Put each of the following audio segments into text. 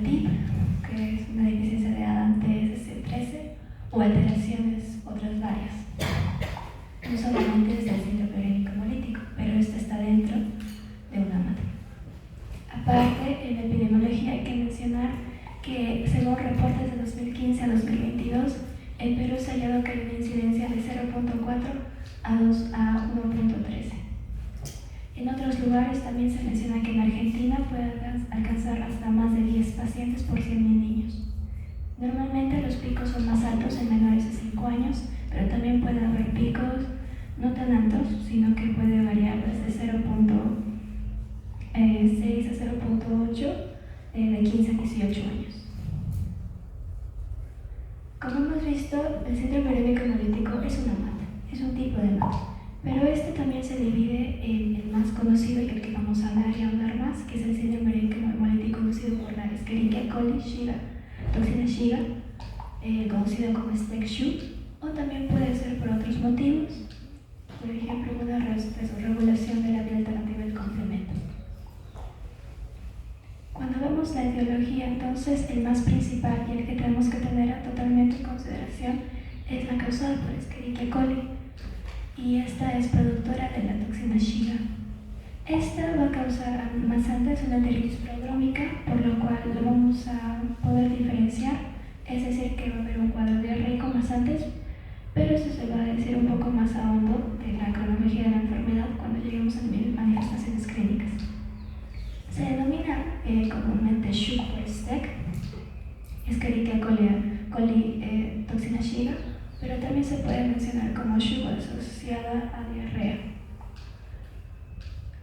TIP, que es una deficiencia de ADAM-TSC13, o alteraciones otras varias. No solamente es el síndrome urémico hemolítico, pero este está dentro de una MAT. Aparte, en la epidemiología hay que mencionar que según reportes de 2015 a 2022, en Perú se ha hallado que hay una incidencia de 0.4 a 1.13. En otros lugares también se menciona que en Argentina puede alcanzar hasta más de 10 pacientes por 100.000 niños. Normalmente los picos son más altos en menores de 5 años, pero también puede haber picos no tan altos, sino que puede variar desde 0.6 a 0.8 de 15 a 18 años. Como hemos visto, el síndrome urémico hemolítico es una MAT, es un tipo de MAT, pero este también se divide en el más conocido y el que vamos a hablar y hablar más, que es el síndrome urémico hemolítico inducido por la Escherichia coli, toxina Shiga, conocido como STEC-SHU, o también puede ser por otros motivos, por ejemplo, una desregulación de la vía alternativa del complemento. Cuando vemos la etiología, entonces, el más principal y el que tenemos que tener totalmente en consideración es la causada por Escherichia coli, y esta es productora de la toxina Shiga. Esta va a causar más antes una arteritis prodrómica, por lo cual lo vamos a poder diferenciar, es decir, que va a haber un cuadro diarreico más antes, pero eso se va a decir un poco más a hondo de la cronología de la enfermedad cuando lleguemos a manifestaciones clínicas. Se denomina comúnmente SHU por STEC, Escherichia coli toxina Shiga, pero también se puede mencionar como SHU asociada a diarrea.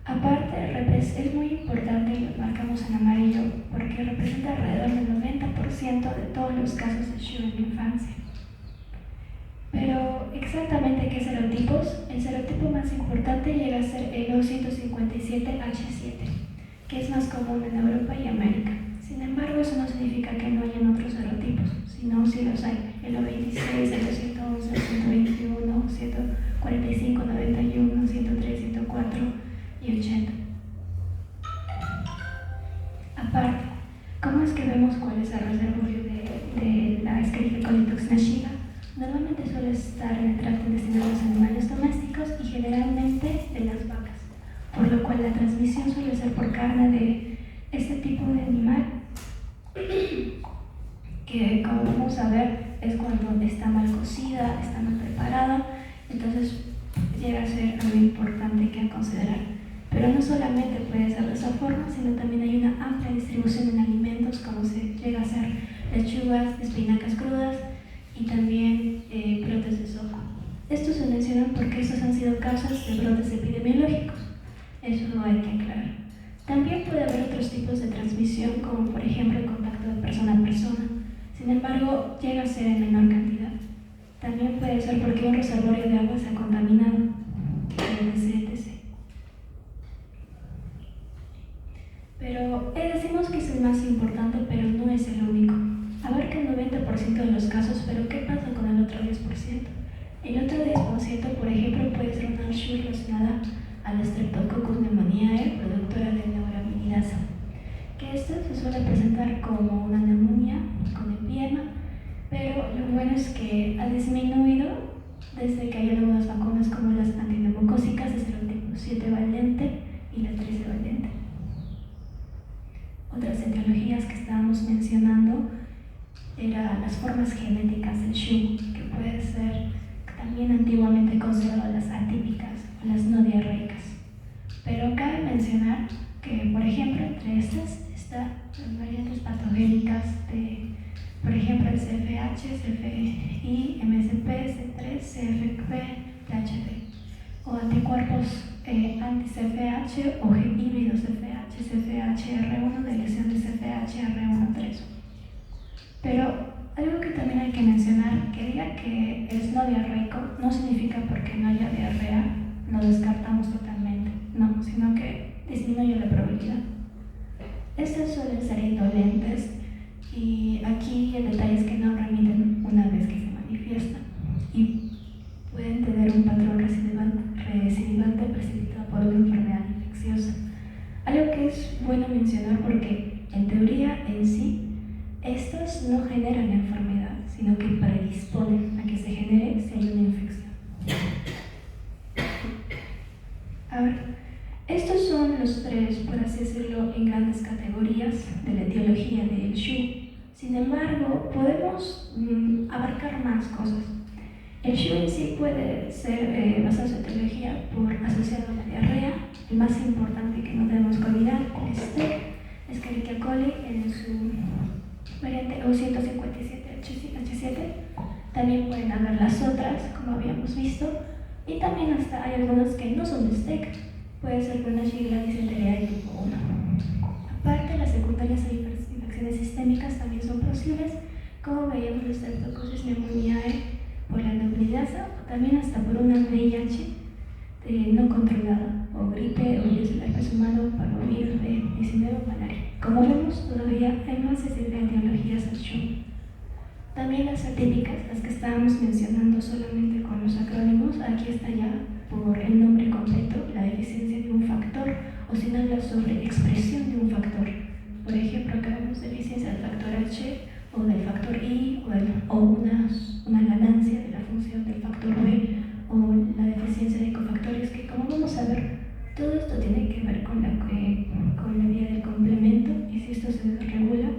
Aparte, es muy importante, y lo marcamos en amarillo, porque representa alrededor del 90% de todos los casos de SHU en la infancia. Pero, ¿exactamente qué serotipos? El serotipo más importante llega a ser el O157H7, que es más común en Europa y América. Sin embargo, eso no significa que no hayan otros serotipos, sino sí los hay. El O26, el O111, el 121, 145, 91, 103, 104 y 80. Aparte, ¿cómo es que vemos cuál es el reservorio de la Escherichia coli toxina Shiga? Normalmente suele estar en el tracto intestinal de los animales domésticos y generalmente de las vacas, por lo cual la transmisión suele ser por carne de este tipo de animal, que como vamos a ver es cuando está mal cocida, está mal preparada, entonces llega a ser algo importante que considerar. Pero no solamente puede ser de esa forma, sino también hay una amplia distribución en alimentos, como se llega a ser lechugas, espinacas crudas y también brotes de soja. Estos se mencionan porque estos han sido causas de brotes epidemiológicos. Eso no hay que aclarar. También puede haber otros tipos de transmisión, como por ejemplo el contacto de persona a persona. Sin embargo, llega a ser en menor cantidad. También puede ser porque un reservorio de agua se ha contaminado, etc. Pero decimos que es el más importante, pero no es el único. Abarca el 90% de los casos, pero ¿qué pasa con el otro 10%? El otro 10%, por ejemplo, puede ser una SHU relacionada a la Streptococcus pneumoniae, productora de neuraminidasa, que esta se suele presentar como una neumonía con empiema, pero lo bueno es que ha disminuido desde que hay algunas vacunas como las antineumocócicas, el tipo 7 valente y la 13 valente. Otras etiologías que estábamos mencionando eran las formas genéticas del SHU, que puede ser también antiguamente consideradas las atípicas o las no diarreicas. Pero cabe mencionar que, por ejemplo, entre estas están las variantes patogénicas de, por ejemplo, el CFH, CFI, MSP, C3, CFP, PHP, o anticuerpos anti-CFH o híbridos CFH, CFH-R1 de lesión de CFH-R1-3. Pero algo que también hay que mencionar, que diga que es no diarreico no significa porque no haya diarrea lo descartamos totalmente, no, sino que disminuye la probabilidad. Estas suelen ser indolentes y aquí el detalle es que no remiten una vez que se manifiestan y pueden tener un patrón recidivante precipitado por una enfermedad infecciosa. Algo que es bueno mencionar porque en teoría en sí estos no generan la enfermedad, sino que predisponen a que se genere si hay una infección. Ahora, estos son los tres, por así decirlo, en grandes categorías de la etiología del SHU. Sin embargo, podemos abarcar más cosas. El SHU en sí puede ser basado en su etiología por asociado a la diarrea. El más importante que no debemos olvidar es Escherichia coli en su variante O157H7. También pueden haber las otras, como habíamos visto, y también hasta hay algunas que no son de STEC. Puede ser por una Shigella disentería de tipo 1. Aparte, las secundarias a infecciones sistémicas también son posibles, como veíamos la Streptococcus pneumoniae por la neumoniasa, o también hasta por una VIH no controlada, o gripe, o virus del herpes humano, parvovirus B19 o malaria. Como vemos, todavía hay más de etiologías al SHU. También las atípicas, las que estábamos mencionando solamente con los acrónimos, aquí está ya por el nombre completo, la deficiencia de un factor, o si no habla sobre expresión de un factor. Por ejemplo, acá vemos deficiencia del factor H, o del factor I, o una ganancia de la función del factor B, o la deficiencia de cofactores, que como vamos a ver, todo esto tiene que ver con la vía del complemento, y si esto se desregula,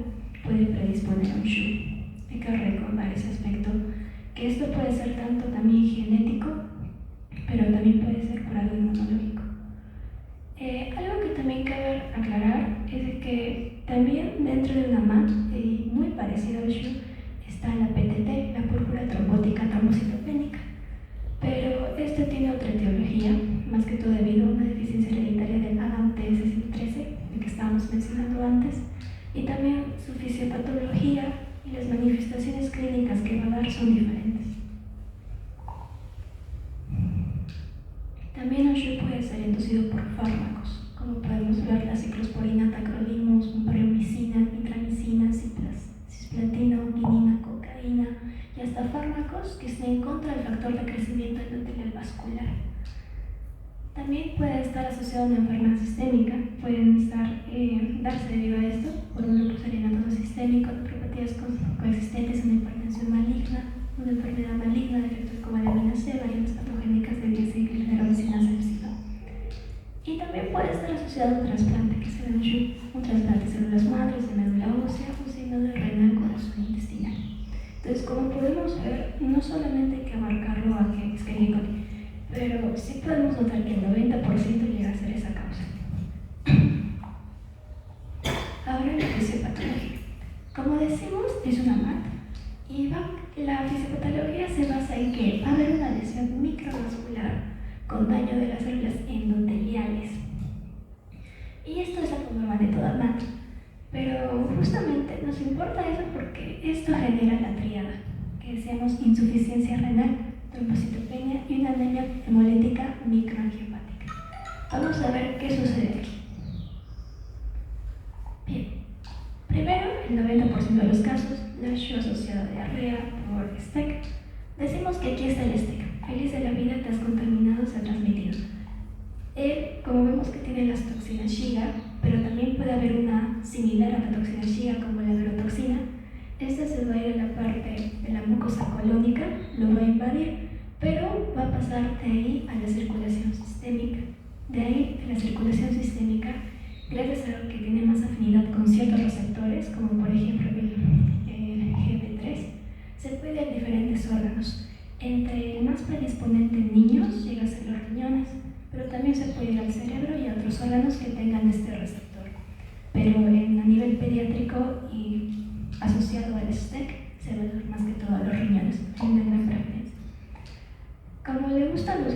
puede predisponer a un SHU. Hay que recordar ese aspecto, que esto puede ser tanto también genético, pero también puede ser por algo inmunológico. Algo que también cabe aclarar es de que también dentro de una MAT, muy parecido al SHU, está la PTT, la púrpura trombótica trombocitopénica. Pero esta tiene otra etiología, más que todo debido a una deficiencia hereditaria del ADAM-TSC13, el que estábamos mencionando antes, y también su fisiopatología y las manifestaciones clínicas que va a dar son diferentes. También el SHU puede ser inducido por fármacos, como podemos ver la ciclosporina, tacrolimus, paromicina, nitramicina, cisplatina, quinina, cocaína, y hasta fármacos que estén en contra del factor de crecimiento endotelial vascular. También puede estar asociado a una enfermedad sistémica, pueden darse debido a esto por un lupus eritematoso sistémico, neuropatías coexistentes, una hipertensión maligna, una enfermedad maligna de efectos como vitamina C, variantes patogénicas de diacilglicerarosinasa epsilon. Y también puede estar asociado a un trasplante, que será un trasplante de células madres, de médula ósea o sino de renal, corazón intestinal. Entonces, como podemos ver, no solamente hay que abarcarlo a que Escherichia coli, pero sí podemos notar que el 90% llega a ser esa causa. Ahora la fisiopatología. Como decimos, es una MAT, y la fisiopatología se basa en que va a haber una lesión microvascular con daño de las células endoteliales. Y esto es algo normal de toda MAT, pero justamente nos importa eso porque esto genera la tríada, que decíamos insuficiencia renal, trombocitopenia y una anemia hemolítica microangiopática. Vamos a ver qué sucede aquí. Bien, primero, el 90% de los casos, la SHU asociada a diarrea por STEC. Decimos que aquí está el STEC, feliz de la vida, te has contaminado, se ha transmitido. Él, como vemos que tiene las toxinas Shiga, pero también puede haber una similar a la toxina Shiga como la virotoxina. Esta se va a ir a la parte de la mucosa colónica, lo va a invadir, pero va a pasar de ahí a la circulación sistémica. De ahí a la circulación sistémica, gracias a lo que tiene más afinidad con ciertos receptores, como por ejemplo el GB3, se puede ir a diferentes órganos. Entre el más predisponente en niños llega a ser los riñones, pero también se puede ir al cerebro y a otros órganos que tengan este receptor. Pero a nivel pediátrico y asociado al STEC, se va a ver más que todo a los riñones, en una gran preferencia. Como le gustan los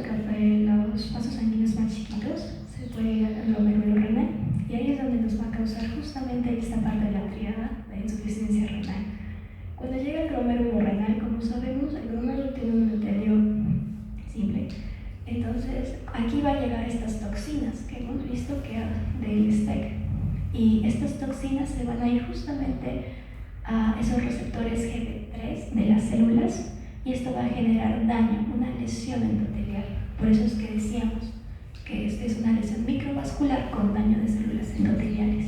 vasos sanguíneos más chiquitos, se puede ir al glomérulo renal, y ahí es donde nos va a causar justamente esta parte de la tríada de insuficiencia renal. Cuando llega el glomérulo renal, como sabemos, el glomérulo tiene un endotelio simple. Entonces, aquí va a llegar estas toxinas que hemos visto que del STEC, y estas toxinas se van a ir justamente a esos receptores GB3 de las células, y esto va a generar daño, una lesión endotelial. Por eso es que decíamos que es una lesión microvascular con daño de células endoteliales.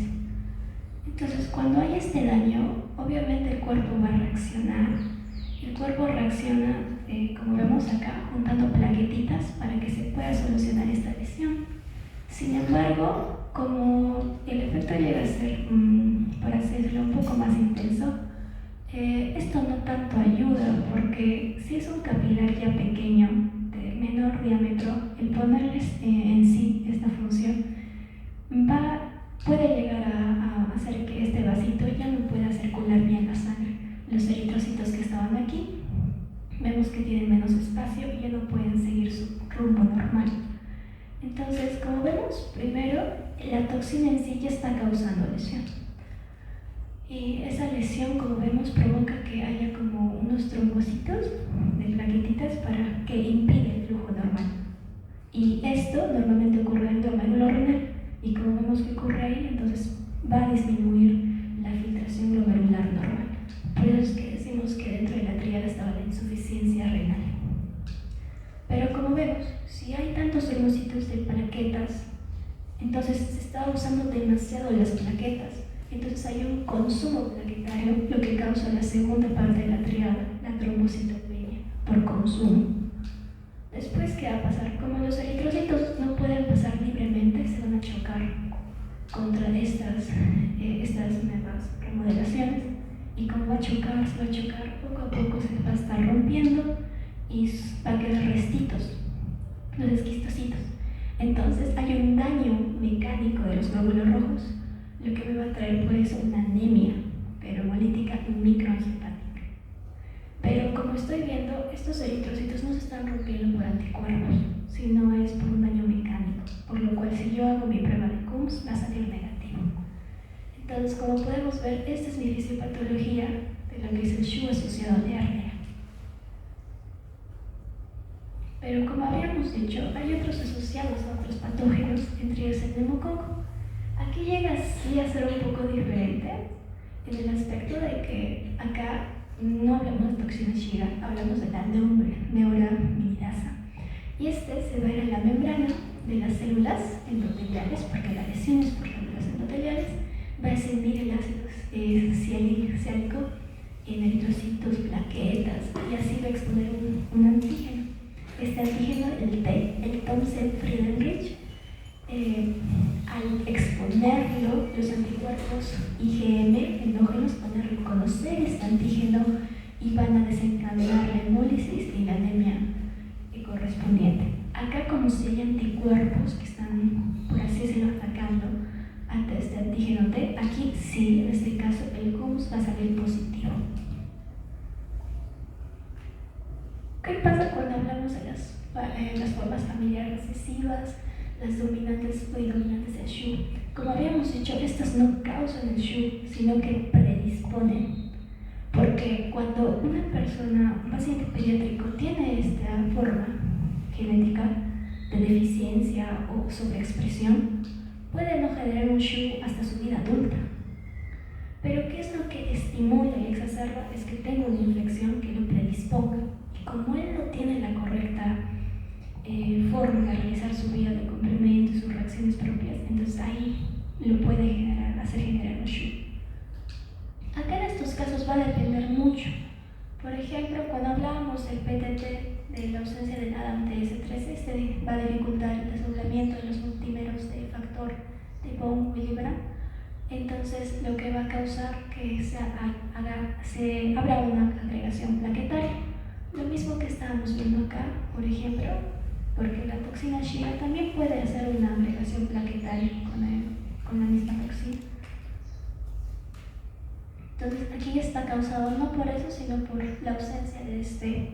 Entonces, cuando hay este daño, obviamente el cuerpo va a reaccionar. El cuerpo reacciona, como vemos acá, juntando plaquetitas para que se pueda solucionar esta lesión. Sin embargo, como el efecto llega a ser, por así decirlo, un poco más intenso, esto no tanto ayuda, porque si es un capilar ya pequeño, de menor diámetro, el ponerles en sí esta función puede llegar a hacer que este vasito ya no pueda circular bien la sangre. Los eritrocitos que estaban aquí, vemos que tienen menos espacio y ya no pueden seguir su rumbo normal. Entonces, como vemos, primero, la toxina en sí ya está causando lesión. Y esa lesión, como vemos, provoca que haya como unos trombocitos de plaquetitas para que impide el flujo normal. Y esto normalmente ocurre en el glomérulo renal. Y como vemos que ocurre ahí, entonces va a disminuir la filtración glomerular normal. Por eso es que decimos que dentro de la tríada estaba la insuficiencia renal. Pero como vemos, si hay tantos trombocitos de plaquetas, entonces se está usando demasiado las plaquetas. Entonces hay un consumo plaquetario, lo que causa la segunda parte de la tríada, la trombocitopenia, por consumo. Después, ¿qué va a pasar? Como los eritrocitos no pueden pasar libremente, se van a chocar contra estas nuevas remodelaciones. Y como va a chocar, poco a poco se va a estar rompiendo y va a quedar restitos, los esquistocitos. Entonces hay un daño mecánico de los glóbulos rojos, lo que me va a traer pues una anemia, pero hemolítica microencefálica. Pero como estoy viendo, estos eritrocitos no se están rompiendo por anticuerpos, sino es por un daño mecánico, por lo cual si yo hago mi prueba de Coombs va a salir negativo. Entonces, como podemos ver, esta es mi fisiopatología de lo que es el SHU asociado a diarrea. Pero como habíamos dicho, hay otros asociados a otros patógenos, entre ellos el neumococo. Aquí llega sí a ser un poco diferente en el aspecto de que acá no hablamos de toxina Shiga, hablamos de la neuraminidasa. Y este se va a ir a la membrana de las células endoteliales, porque la lesión es por células endoteliales, va a ascender el ácido ciálico en eritrocitos, plaquetas, y así va a exponer un antígeno. Este antígeno, el Thomsen-Friedrich, al exponerlo, los anticuerpos IgM endógenos van a reconocer este antígeno y van a desencadenar la hemólisis y la anemia correspondiente. Acá, como si hay anticuerpos que están, por así decirlo, atacando ante este antígeno T, aquí sí, en este caso, el Coombs va a salir positivo. ¿Qué pasa cuando hablamos de las formas familiares recesivas, las dominantes o dominantes del SHU? Como habíamos dicho, estas no causan el SHU, sino que predisponen. Porque cuando una persona, un paciente pediátrico, tiene esta forma genética de deficiencia o sobreexpresión, puede no generar un SHU hasta su vida adulta. Pero ¿qué es lo que estimula y exacerba? Es que tenga una infección que lo predisponga. Y como él no tiene la correcta forma de realizar su vida de complemento y sus reacciones propias, entonces ahí lo puede hacer generar un SHU. Acá en estos casos va a depender mucho. Por ejemplo, cuando hablábamos del PTT, de la ausencia del ADAMTS13, este va a dificultar el desdoblamiento de los multímeros de factor de Von-Willebrand. Entonces, lo que va a causar que se abra una agregación plaquetaria. Lo mismo que estábamos viendo acá, por ejemplo, porque la toxina Shiga también puede hacer una agregación plaquetaria con la misma toxina. Entonces, aquí está causado no por eso, sino por la ausencia de este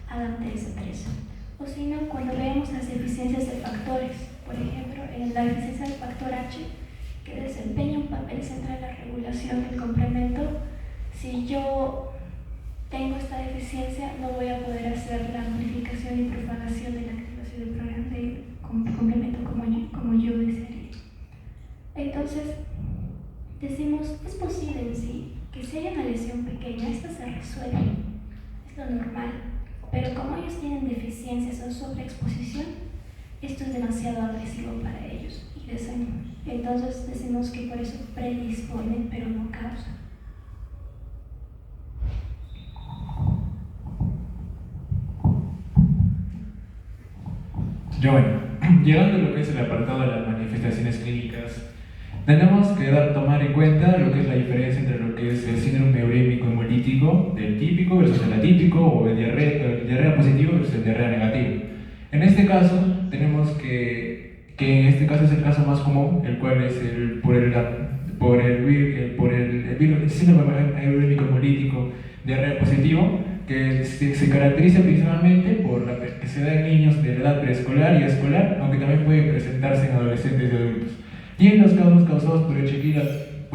ADAMTS13. O si no, cuando veamos las deficiencias de factores, por ejemplo, en la deficiencia del factor H, que desempeña un papel central en la regulación del complemento, si yo tengo esta deficiencia, no voy a poder hacer la amplificación y propagación de la activación del programa de complemento como yo desearía. Entonces, decimos, es posible en sí que si hay una lesión pequeña, esta se resuelve, es lo normal, pero como ellos tienen deficiencias o sobreexposición, esto es demasiado agresivo para ellos y Entonces decimos que por eso predispone, pero no causa. Ya bueno, llegando a lo que es el apartado de las manifestaciones clínicas, tenemos que tomar en cuenta lo que es la diferencia entre lo que es el síndrome urémico hemolítico, del típico versus el atípico, o el diarrea positivo versus el diarrea negativo. En este caso, tenemos que en este caso es el caso más común, el cual es el síndrome urémico hemolítico diarrea positivo, que se caracteriza principalmente por la que se da en niños de la edad preescolar y escolar, aunque también puede presentarse en adolescentes y adultos. Y en los casos causados por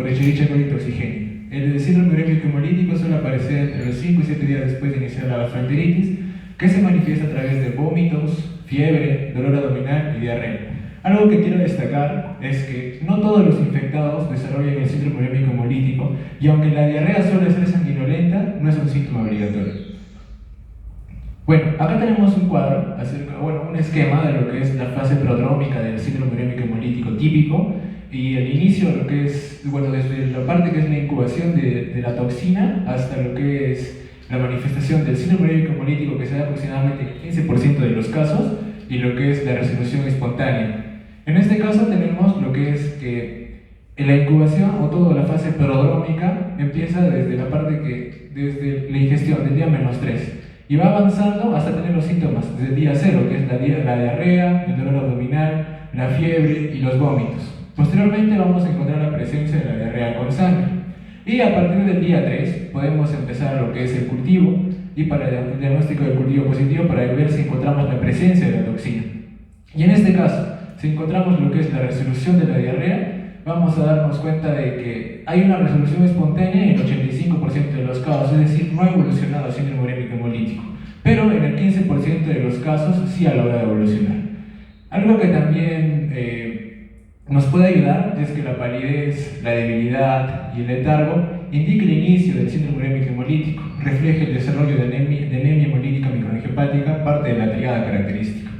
Escherichia coli toxigénica. El síndrome urémico hemolítico suele aparecer entre los 5 y 7 días después de iniciar la gastroenteritis, que se manifiesta a través de vómitos, fiebre, dolor abdominal y diarrea. Algo que quiero destacar es que no todos los infectados desarrollan el síndrome urémico hemolítico, y aunque la diarrea suele ser sanguinolenta, no es un síntoma obligatorio. Bueno, acá tenemos un cuadro, un esquema de lo que es la fase prodrómica del síndrome urémico hemolítico típico y el inicio, lo que es, desde la parte que es la incubación de la toxina hasta lo que es la manifestación del síndrome urémico hemolítico, que se da aproximadamente en el 15% de los casos, y lo que es la resolución espontánea. En este caso tenemos lo que es que la incubación o toda la fase prodrómica empieza desde desde la ingestión del día -3 y va avanzando hasta tener los síntomas desde el día 0, que es la diarrea, el dolor abdominal, la fiebre y los vómitos. Posteriormente vamos a encontrar la presencia de la diarrea con sangre. Y a partir del día 3 podemos empezar lo que es el cultivo, y para el diagnóstico del cultivo positivo para ver si encontramos la presencia de la toxina. Y en este caso, si encontramos lo que es la resolución de la diarrea, vamos a darnos cuenta de que hay una resolución espontánea en el 85% de los casos, es decir, no ha evolucionado a síndrome urémico hemolítico, pero en el 15% de los casos sí ha logrado evolucionar. Algo que también nos puede ayudar es que la palidez, la debilidad y el letargo indiquen el inicio del síndrome urémico hemolítico, refleja el desarrollo de anemia hemolítica microangiopática, parte de la triada característica.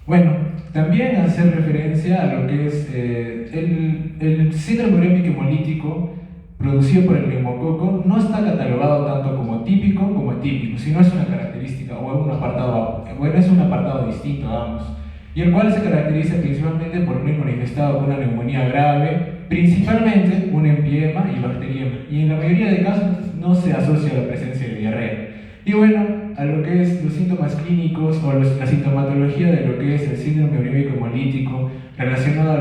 Bueno, también hacer referencia a lo que es el síndrome urémico hemolítico producido por el neumococo no está catalogado tanto como típico como atípico, sino es una característica o es un apartado distinto a ambos, y el cual se caracteriza principalmente por un manifestado con una neumonía grave, principalmente un empiema y bacteriema, y en la mayoría de casos no se asocia a la presencia de diarrea. Y bueno, a lo que es los síntomas clínicos o la sintomatología de lo que es el síndrome urémico hemolítico relacionado a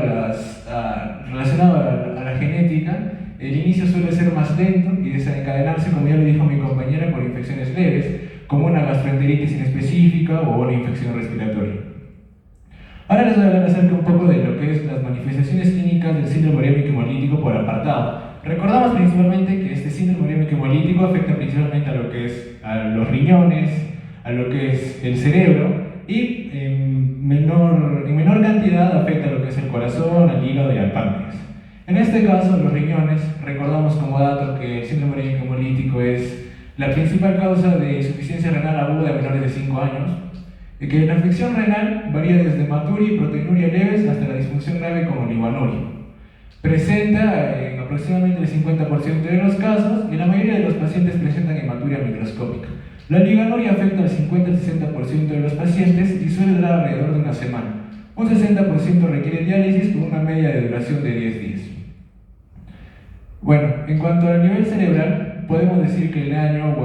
la genética, el inicio suele ser más lento y desencadenarse, como ya lo dijo mi compañera, por infecciones leves, como una gastroenteritis inespecífica o una infección respiratoria. Ahora les voy a hablar acerca un poco de lo que es las manifestaciones clínicas del síndrome urémico hemolítico por apartado. Recordamos principalmente que este síndrome urémico hemolítico afecta principalmente a lo que es a los riñones, a lo que es el cerebro, y en menor cantidad afecta a lo que es el corazón, al hígado y al páncreas. En este caso, los riñones, recordamos como dato que el síndrome urémico hemolítico es la principal causa de insuficiencia renal aguda de menores de 5 años, y que la afección renal varía desde hematuria y proteinuria leves hasta la disfunción grave como oligonuria. Presenta en aproximadamente el 50% de los casos, y la mayoría de los pacientes presentan hematuria microscópica. La oligonuria afecta al 50-60% de los pacientes y suele durar alrededor de una semana. Un 60% requiere diálisis con una media de duración de 10 días. Bueno, en cuanto al nivel cerebral, podemos decir que el daño,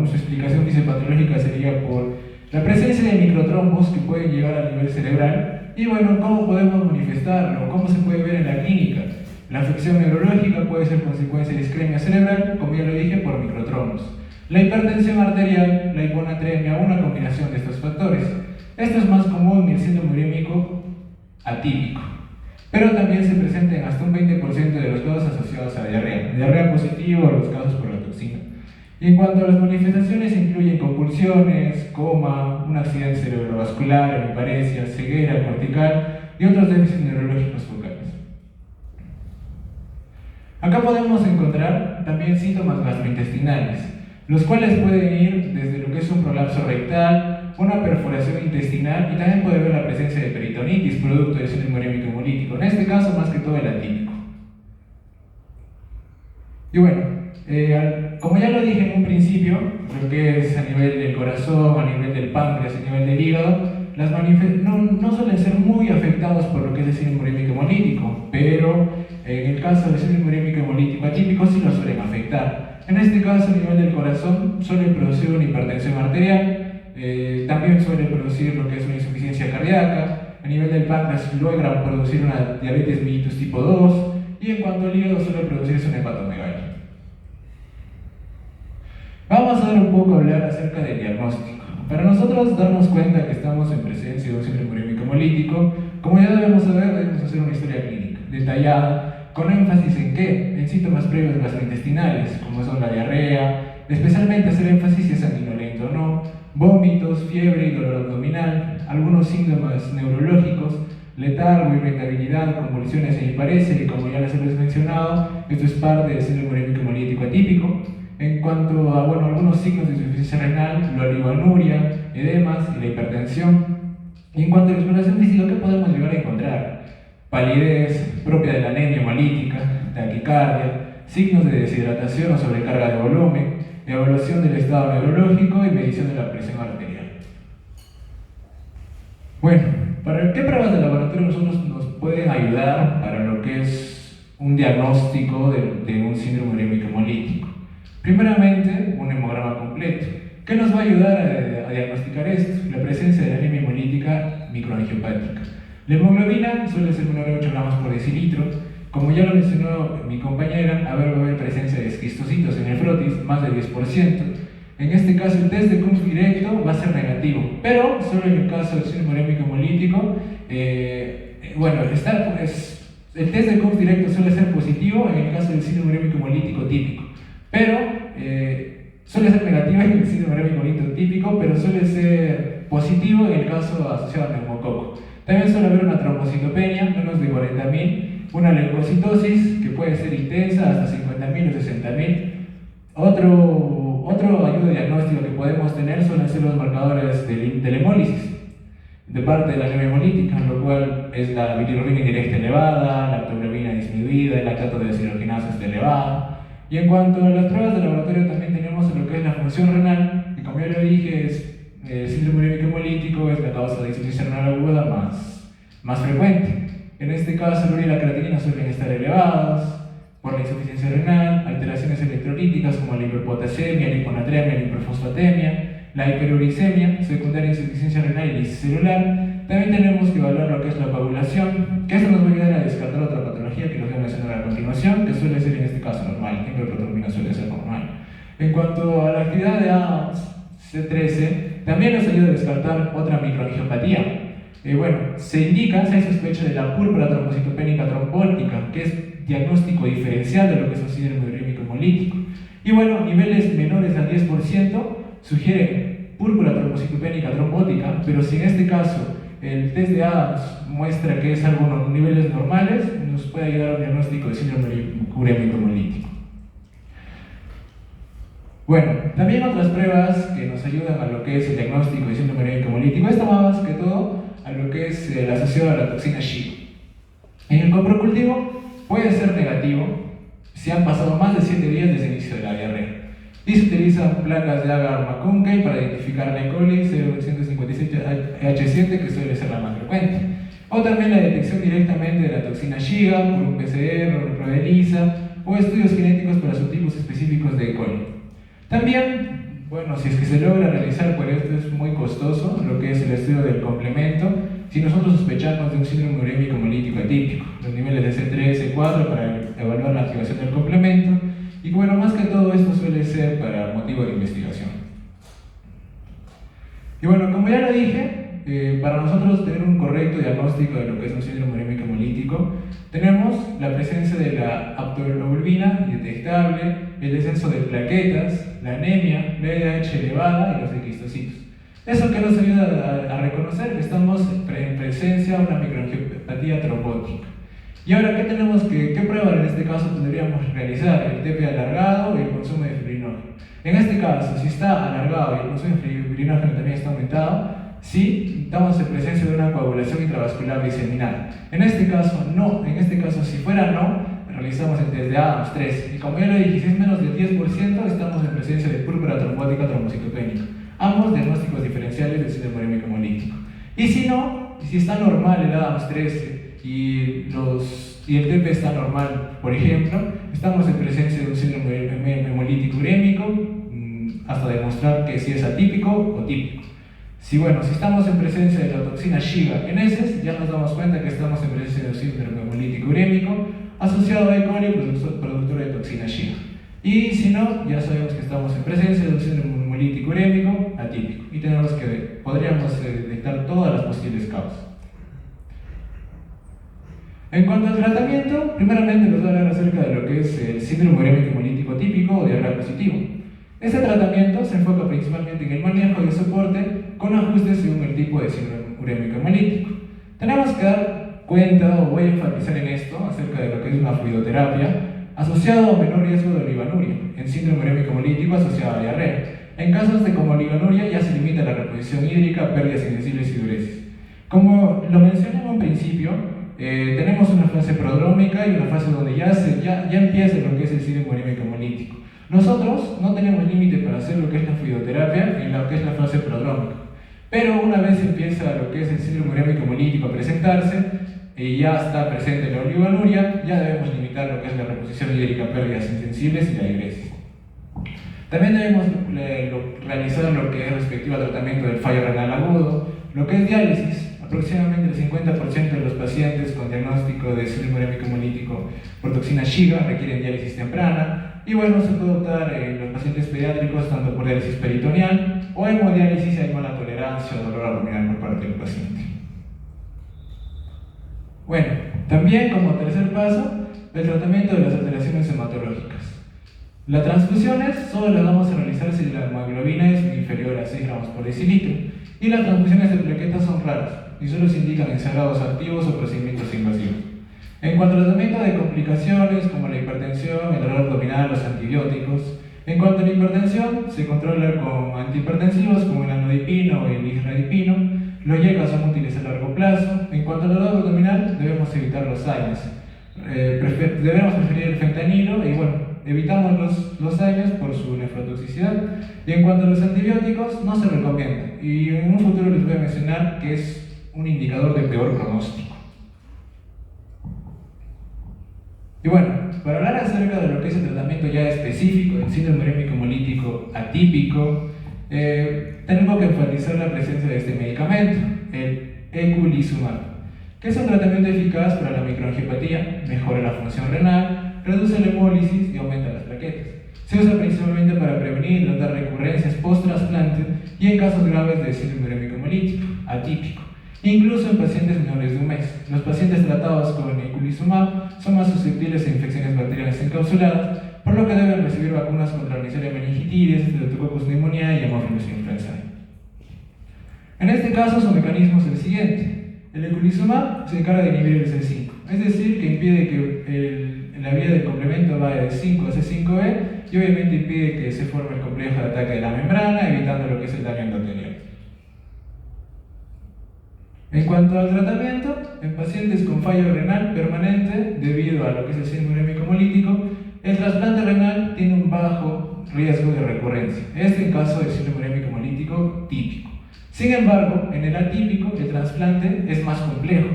su explicación fisiopatológica sería por la presencia de microtrombos que pueden llegar al nivel cerebral. Y bueno, ¿cómo podemos manifestarlo? ¿Cómo se puede ver en la clínica? La afección neurológica puede ser consecuencia de isquemia cerebral, como ya lo dije, por microtrombos. La hipertensión arterial, la hiponatremia, una combinación de estos factores. Esto es más común en el síndrome urémico atípico, pero también se presenta en hasta un 20% de los casos asociados a diarrea positiva o los casos por la toxina. Y en cuanto a las manifestaciones, incluyen convulsiones, coma, un accidente cerebrovascular, hemiparesia, ceguera cortical y otros déficits neurológicos focales. Acá podemos encontrar también síntomas gastrointestinales, los cuales pueden ir desde lo que es un prolapso rectal, una perforación intestinal y también puede haber la presencia de peritonitis producto del síndrome urémico hemolítico, en este caso más que todo el atípico. Y bueno, como ya lo dije en un principio, lo que es a nivel del corazón, a nivel del páncreas, a nivel del hígado, no suelen ser muy afectados por lo que es el síndrome urémico hemolítico, pero en el caso del síndrome urémico hemolítico atípico sí lo suelen afectar. En este caso, a nivel del corazón, suele producir una hipertensión arterial, también suele producir lo que es una insuficiencia cardíaca. A nivel del páncreas logra producir una diabetes mellitus tipo 2, y en cuanto al hígado suele producirse una hepatomegalia. Vamos a hablar acerca del diagnóstico. Para nosotros darnos cuenta que estamos en presencia de un síndrome urémico hemolítico, como ya debemos saber, debemos hacer una historia clínica detallada, con énfasis en qué, en síntomas previos gastrointestinales, como son la diarrea, especialmente hacer énfasis si es sanguinolento o no, vómitos, fiebre y dolor abdominal, algunos síntomas neurológicos, letargo, irritabilidad, convulsiones e hiparesia, y como ya les he mencionado, esto es parte del síndrome urémico hemolítico atípico. En cuanto a algunos signos de insuficiencia renal, la oligonuria, edemas y la hipertensión. Y en cuanto a la exploración física, ¿qué podemos llegar a encontrar? Palidez propia de la anemia hemolítica, taquicardia, signos de deshidratación o sobrecarga de volumen, evaluación del estado neurológico y medición de la presión arterial. Bueno, ¿para qué pruebas de laboratorio nos pueden ayudar para lo que es un diagnóstico de un síndrome urémico hemolítico? Primeramente, un hemograma completo. ¿Qué nos va a ayudar a diagnosticar esto? La presencia de la anemia hemolítica microangiopática. La hemoglobina suele ser menor de 8 gramos por decilitro. Como ya lo mencionó mi compañera, va a haber presencia de esquistocitos en el frotis, más del 10%. En este caso, el test de Coombs directo va a ser negativo, pero solo en el caso del síndrome urémico hemolítico, el test de Coombs directo suele ser positivo en el caso del síndrome urémico hemolítico típico, pero suele ser negativo en el síndrome urémico hemolítico típico, pero suele ser positivo en el caso asociado al neumococo. También suele haber una trombocitopenia, menos de 40.000, una leucocitosis que puede ser intensa, hasta 50.000 o 60.000. Otro ayuda diagnóstico que podemos tener suelen ser los marcadores de la hemólisis de parte de la anemia hemolítica, lo cual es la bilirrubina indirecta elevada, la lactoglobina disminuida, el lactato de deshidrogenasa elevado. Y en cuanto a las pruebas de laboratorio, también tenemos lo que es la función renal, que como ya lo dije, el síndrome urémico hemolítico es la causa de insuficiencia renal aguda más frecuente. En este caso, el urea y la creatinina suelen estar elevados por la insuficiencia renal, alteraciones electrolíticas como la hiperpotasemia, la hiponatremia, la hiperfosfatemia, la hiperuricemia, secundaria insuficiencia renal y lisis celular. También tenemos que evaluar lo que es la coagulación, que esto nos va a ayudar a descartar otra patología que les voy a mencionar a continuación, que suele ser en este caso normal, la hiperproteína suele ser normal. En cuanto a la actividad de Adams C13, también nos ayuda a descartar otra microangiopatía. Se hay sospecha de la púrpura trombocitopénica trombótica, que es diagnóstico diferencial de lo que es un síndrome urémico hemolítico. Y niveles menores al 10% sugieren púrpura trombocitopénica trombótica, pero si en este caso el test de Adams muestra que es algo en niveles normales, nos puede ayudar a un diagnóstico de síndrome urémico hemolítico. También otras pruebas que nos ayudan a lo que es el diagnóstico de síndrome urémico hemolítico, esta más que todo a lo que es el asociado a la toxina Shigo. En el coprocultivo puede ser negativo si han pasado más de 7 días desde el inicio de la diarrea. Y se utilizan placas de Agar-McConkey para identificar la E. coli 0.157H7, que suele ser la más frecuente. O también la detección directamente de la toxina Shiga por un PCR, una prueba de ELISA, o estudios genéticos para subtipos específicos de E. coli. También, si es que se logra realizar, pues esto es muy costoso, lo que es el estudio del complemento, si nosotros sospechamos de un síndrome urémico hemolítico atípico, los niveles de C3, C4 para evaluar la activación del complemento, y más que todo esto suele ser para motivo de investigación. Y como ya lo dije, para nosotros tener un correcto diagnóstico de lo que es un síndrome urémico hemolítico, tenemos la presencia de la haptoglobina detectable, el descenso de plaquetas, la anemia, la LDH elevada y los esquistocitos. Eso que nos ayuda a reconocer que estamos en presencia de una microangiopatía trombótica. Y ahora, ¿qué prueba en este caso tendríamos que realizar? El TP alargado y el consumo de fibrinógeno. En este caso, si está alargado y el consumo de fibrinógeno también está aumentado, sí estamos en presencia de una coagulación intravascular diseminal. En este caso, no. En este caso, si fuera no, realizamos el test de Adams 3. Y como ya lo dije, si es menos del 10%, estamos en presencia de púrpura trombótica trombocitopénica. Ambos diagnósticos diferenciales del síndrome urémico hemolítico. Y si no, si está normal el Adams 3 y el TP está normal, por ejemplo, estamos en presencia de un síndrome hemolítico urémico hasta demostrar que si es atípico o típico. Si estamos en presencia de la toxina Shiga en heces, ya nos damos cuenta que estamos en presencia de un síndrome hemolítico urémico asociado a E. coli, productor de toxina Shiga. Y si no, ya sabemos que estamos en presencia de un síndrome hemolítico urémico atípico y podríamos detectar todas las posibles causas. En cuanto al tratamiento, primeramente les voy a hablar acerca de lo que es el síndrome urémico hemolítico típico o diarrea positivo. Este tratamiento se enfoca principalmente en el manejo y el soporte con ajustes según el tipo de síndrome urémico hemolítico. Tenemos que dar cuenta, o voy a enfatizar en esto, acerca de lo que es una fluidoterapia asociado a menor riesgo de oligonuria en síndrome urémico hemolítico asociado a diarrea. En casos de comoligonuria ya se limita la reposición hídrica, pérdidas insensibles y diuresis. Como lo mencioné en un principio, tenemos una fase prodrómica y una fase donde ya empieza lo que es el síndrome urémico hemolítico. Nosotros no tenemos límite para hacer lo que es la fluidoterapia en lo que es la fase prodrómica, pero una vez empieza lo que es el síndrome urémico hemolítico a presentarse y ya está presente la oligonuria, ya debemos limitar lo que es la reposición hídrica, pérdidas insensibles y la diuresis. También debemos realizar lo que es respectivo al tratamiento del fallo renal agudo, lo que es diálisis. Aproximadamente el 50% de los pacientes con diagnóstico de síndrome urémico hemolítico por toxina Shiga requieren diálisis temprana. Y se puede optar en los pacientes pediátricos tanto por diálisis peritoneal o hemodiálisis si hay mala tolerancia o dolor abdominal por parte del paciente. También como tercer paso, el tratamiento de las alteraciones hematológicas. Las transfusiones solo las vamos a realizar si la hemoglobina es inferior a 6 gramos por decilitro y las transfusiones de plaquetas son raras y solo se indican en sangrados activos o procedimientos invasivos. En cuanto al tratamiento de complicaciones como la hipertensión, el dolor abdominal, los antibióticos, en cuanto a la hipertensión, se controla con antihipertensivos como el anodipino o el isradipino. Los YECA son útiles a largo plazo. En cuanto al dolor abdominal, debemos evitar los AINES. Debemos preferir el fentanilo y evitamos los AINES por su nefrotoxicidad. Y en cuanto a los antibióticos, no se recomienda. Y en un futuro les voy a mencionar que es un indicador de peor pronóstico. Y para hablar acerca de lo que es el tratamiento ya específico del síndrome urémico hemolítico atípico, tengo que enfatizar la presencia de este medicamento, el eculizumab, que es un tratamiento eficaz para la microangiopatía, mejora la función renal, reduce la hemólisis y aumenta las plaquetas. Se usa principalmente para prevenir y tratar recurrencias post-trasplante y en casos graves de síndrome urémico hemolítico atípico. Incluso en pacientes menores de un mes. Los pacientes tratados con eculizumab son más susceptibles a infecciones bacterianas encapsuladas, por lo que deben recibir vacunas contra Neisseria meningitidis, Streptococcus pneumoniae y Haemophilus influenzae. En este caso, su mecanismo es el siguiente. El eculizumab se encarga de inhibir el C5, es decir, que impide que la vía del complemento vaya de 5 a C5b y obviamente impide que se forme el complejo de ataque de la membrana, evitando lo que es el daño endotelial. En cuanto al tratamiento, en pacientes con fallo renal permanente debido a lo que es el síndrome urémico hemolítico, el trasplante renal tiene un bajo riesgo de recurrencia, en caso del síndrome urémico hemolítico típico. Sin embargo, en el atípico el trasplante es más complejo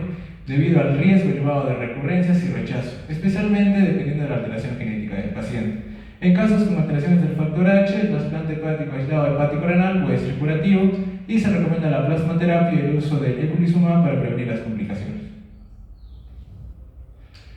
debido al riesgo elevado de recurrencias y rechazo, especialmente dependiendo de la alteración genética del paciente. En casos con alteraciones del factor H, el trasplante hepático aislado hepático renal puede ser curativo y se recomienda la plasmaterapia y el uso de eculizumab para prevenir las complicaciones.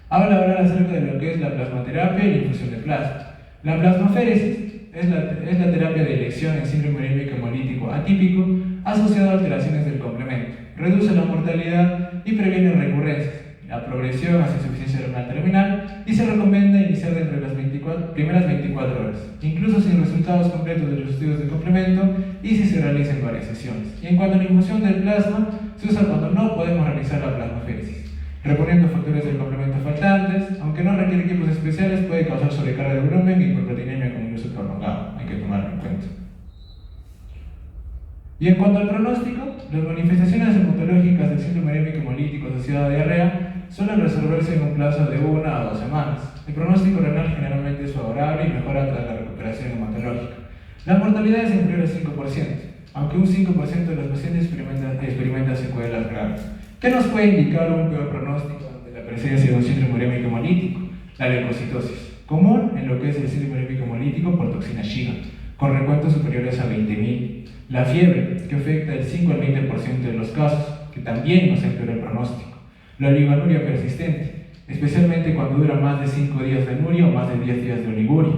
Ahora hablar acerca de lo que es la plasmaterapia y la infusión de plasma. La plasmaféresis es la terapia de elección en síndrome urémico hemolítico atípico asociado a alteraciones del complemento. Reduce la mortalidad y previene recurrencias, la progresión hacia insuficiencia renal terminal y se recomienda iniciar dentro de las primeras 24 horas, incluso sin resultados completos de los estudios de complemento y si se realizan varias sesiones. Y en cuanto a la infusión del plasma, se usa cuando no podemos realizar la plasmaféresis. Reponiendo factores del complemento faltantes, aunque no requiere equipos especiales, puede causar sobrecarga de volumen y hiperproteinemia con un uso prolongado. Hay que tomarlo en cuenta. Y en cuanto al pronóstico, las manifestaciones hematológicas del síndrome urémico hemolítico asociado a diarrea suelen resolverse en un plazo de 1 a 2 semanas. El pronóstico renal generalmente es favorable y mejora tras la recuperación hematológica. La mortalidad es inferior al 5%, aunque un 5% de los pacientes experimenta secuelas graves. ¿Qué nos puede indicar un peor pronóstico ante la presencia de un síndrome urémico hemolítico? La leucocitosis, común en lo que es el síndrome urémico hemolítico por toxina Shiga, con recuentos superiores a 20.000. La fiebre, que afecta el 5 al 20% de los casos, que también nos empeora el pronóstico. La oligonuria persistente, especialmente cuando dura más de 5 días de anuria o más de 10 días de oliguria.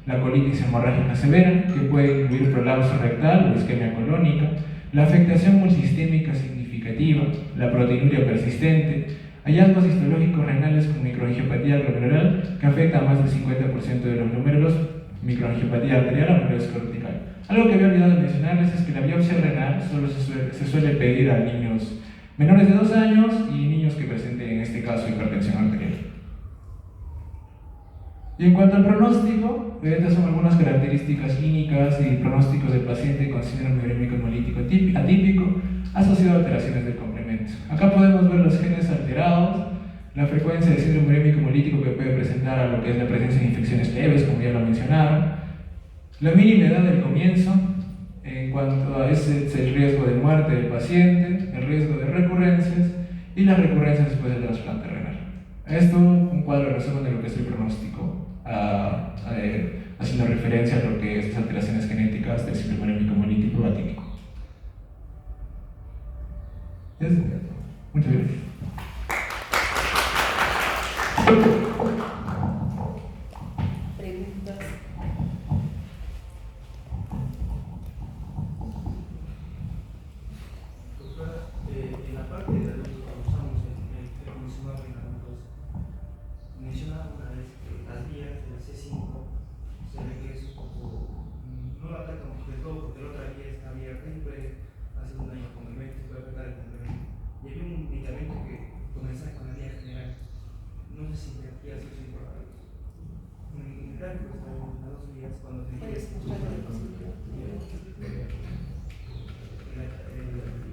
La colitis hemorrágica severa, que puede incluir prolapso rectal o isquemia colónica. La afectación multisistémica significativa, la proteinuria persistente, hallazgos histológicos renales con microangiopatía glomerular, que afecta a más del 50% de los glomérulos, microangiopatía arterial o glomerulosclerotical. Algo que había olvidado mencionarles es que la biopsia renal solo se suele pedir a niños menores de 2 años y niños que presenten en este caso hipertensión arterial. Y en cuanto al pronóstico, estas son algunas características clínicas y pronósticos del paciente con síndrome urémico hemolítico atípico asociado a alteraciones del complemento. Acá podemos ver los genes alterados, la frecuencia de síndrome urémico hemolítico que puede presentar a lo que es la presencia de infecciones leves, como ya lo mencionaron, la mínima edad del comienzo, en cuanto a ese es el riesgo de muerte del paciente, el riesgo de recurrencias y las recurrencias después del trasplante renal. Esto, un cuadro resumen de lo que es el pronóstico, haciendo referencia a lo que es las alteraciones genéticas del síndrome urémico hemolítico atípico. Muchas gracias. Preguntas. Doctora, en la parte de adultos, cuando usamos el eculizumab en adultos, mencionaba una vez que las vías del C5 se ve que es un poco, no la atacan del todo porque la otra vía está abierta y puede hacer un daño al complemento, puede afectar el complemento. Y había un medicamento que comenzaba con la vía general. No sé si me hacía eso importante. En el gráfico está en las 2 vías cuando te ¿Puedes mostrar la diapositiva?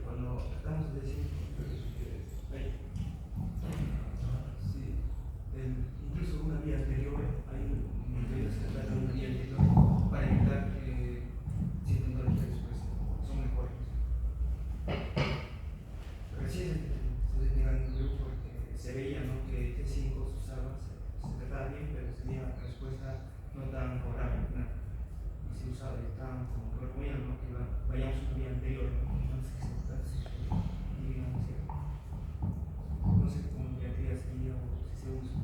Cuando tratamos de decir incluso una vía anterior, hay medidas que tratan una vía anterior para evitar que sintomatologías pues, son mejores. Recién se tengan un grupo porque se veía, ¿no?, que T5 se usaba, se trataba bien, pero tenía una respuesta no tan favorable. ¿No? Y se usaba, estaban como que recomiendan, ¿no?, que vayamos a una vía anterior, ¿no? No sé cómo pediatría sería o si se usa,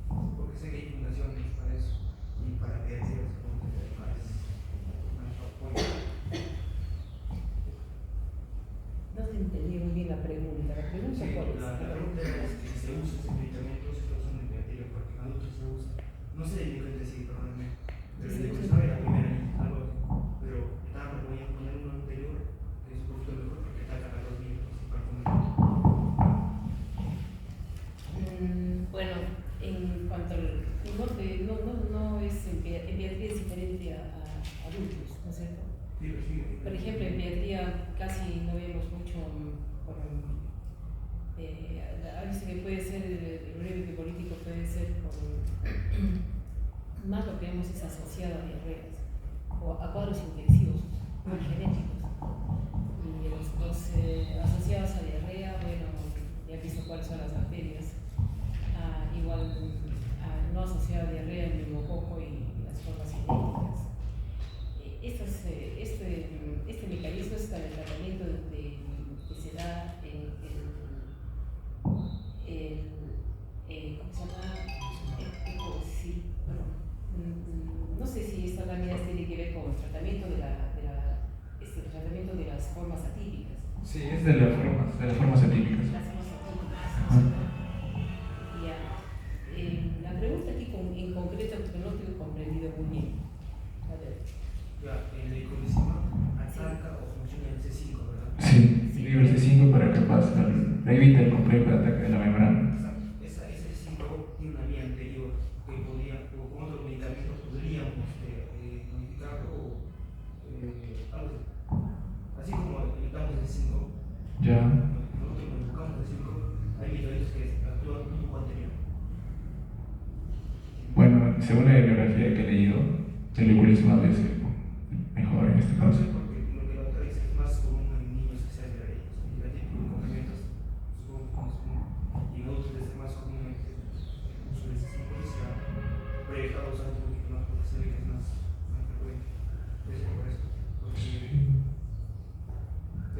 porque sé que hay fundaciones para eso y para pediatría supongo que más apoyo. No te entendí muy bien la pregunta. ¿La pregunta Sí, cuál es? la pregunta es que se usa ese medicamento, se está usando en pediatría, porque en adultos se usa. No sé de diferente sí, perdónenme, pero el de no era la primera algo así, pero estaba proponiendo poner uno anterior que es un poquito mejor porque ataca a los niños para comer. Bueno, en cuanto al no es en pediatría es diferente a adultos, ¿no es cierto? Por ejemplo, en pediatría casi no vemos mucho a veces que puede ser el urémico político puede ser más lo que vemos es asociado a diarreas o a cuadros infecciosos muy genéticos y los asociados a diarrea, bueno, ya he visto cuáles son las bacterias. Igual no asociada a diarrea, el neumococo y las formas genéticas. Este mecanismo es para el tratamiento que se da ¿cómo se llama? Sí, no sé si esta lámina tiene que ver con el tratamiento tratamiento de las formas atípicas. Sí, es de las formas atípicas. Las formas atípicas. La pregunta aquí en concreto, porque no te he comprendido muy bien. A ver. Ya, el eculizumab ataca o funciona el C5, ¿verdad? Sí, libra el C5 para que pase, evita el complejo de ataque de la membrana. el evolucionado es mejor en este caso. Porque lo que la doctora dice es más común en niños que sean diarreicos. Y la típica de complementos supongo que es común. Y en adultos debe ser más común el uso de estos símbolos se ha proyectado a usar un poquito más porque se ve que es más frecuente. Puede ser por eso. Porque